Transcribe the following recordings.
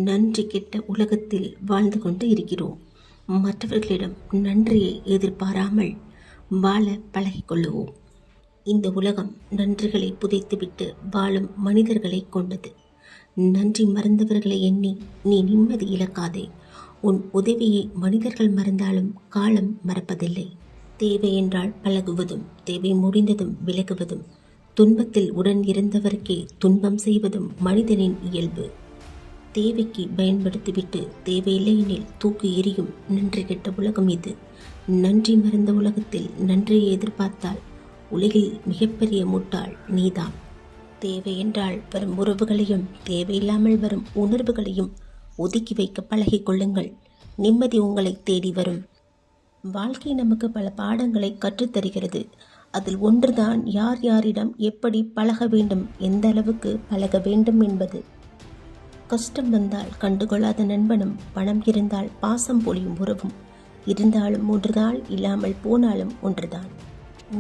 நன்றி கெட்ட உலகத்தில் வாழ்ந்து கொண்டு இருக்கிறோம். மற்றவர்களிடம் நன்றியை எதிர்பாராமல் வாழ பழகிக்கொள்ளுவோம். இந்த உலகம் நன்றிகளை புதைத்துவிட்டு வாழும் மனிதர்களை கொண்டது. நன்றி மறந்தவர்களை எண்ணி நீ நிம்மதி இழக்காதே. உன் உதவியை மனிதர்கள் மறந்தாலும் காலம் மறப்பதில்லை. தேவை என்றால் பழகுவதும், தேவை முடிந்ததும் விலகுவதும், துன்பத்தில் உடன் இருந்தவருக்கே துன்பம் செய்வதும் மனிதனின் இயல்பு. தேவைக்கு பயன்படுத்திவிட்டு தேவையில்லை எனில் தூக்கி எறியும் நன்றி கெட்ட உலகம் இது. நன்றி மறந்த உலகத்தில் நன்றியை எதிர்பார்த்தால் உலகில் மிகப்பெரிய முட்டாள் நீதான். தேவை என்றால் வரும் உறவுகளையும் தேவையில்லாமல் வரும் உணர்வுகளையும் ஒதுக்கி வைக்க பழகிக் கொள்ளுங்கள். நிம்மதி உங்களை தேடி வரும். வாழ்க்கை நமக்கு பல பாடங்களை கற்றுத்தருகிறது. அதில் ஒன்றுதான் யார் யாரிடம் எப்படி பழக வேண்டும், எந்த அளவுக்கு பழக வேண்டும் என்பது. கஷ்டம் வந்தால் கண்டுகொள்ளாத நண்பனும், பணம் இருந்தால் பாசம் பொழியும் உறவும் இருந்தாலும் ஒன்றுதான், இல்லாமல் போனாலும் ஒன்றுதான்.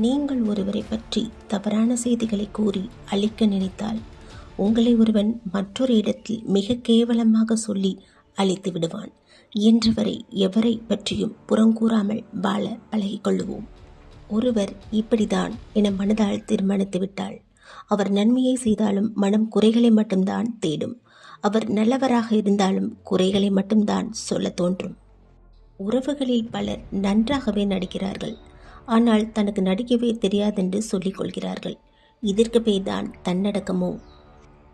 நீங்கள் ஒருவரை பற்றி தவறான செய்திகளை கூறி அழிக்க நினைத்தால் உங்களை ஒருவன் மற்றொரு இடத்தில் மிக கேவலமாக சொல்லி அழித்து விடுவான். என்றவரை எவரை பற்றியும் புறங்கூறாமல் வாழ பழகிக்கொள்ளுவோம். ஒருவர் இப்படிதான் என மனதால் தீர்மானித்து விட்டால் அவர் நன்மையை செய்தாலும் மனம் குறைகளை மட்டும்தான் தேடும். அவர் நல்லவராக இருந்தாலும் குறைகளை மட்டும்தான் சொல்ல தோன்றும். உறவுகளில் பலர் நன்றாகவே நடிக்கிறார்கள். ஆனால் தனக்கு நடிக்கவே தெரியாதென்று சொல்லிக் கொள்கிறார்கள். இதற்கு பேர்தான் தன்னடக்கமோ?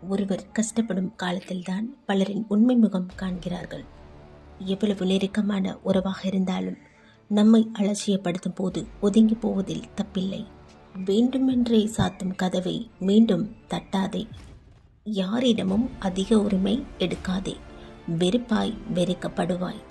ஒருவர் கஷ்டப்படும் காலத்தில்தான் பலரின் உண்மை முகம் காண்கிறார்கள். எவ்வளவு நெருக்கமான உறவாக இருந்தாலும் நம்மை அலட்சியப்படுத்தும் போது ஒதுங்கி போவதில் தப்பில்லை. வேண்டுமென்றே சாத்தும் கதவை மீண்டும் தட்டாதே. யாரிடமும் அதிக உரிமை எடுக்காதே. வெறுப்பாய் வெறுக்கப்படுவாய்.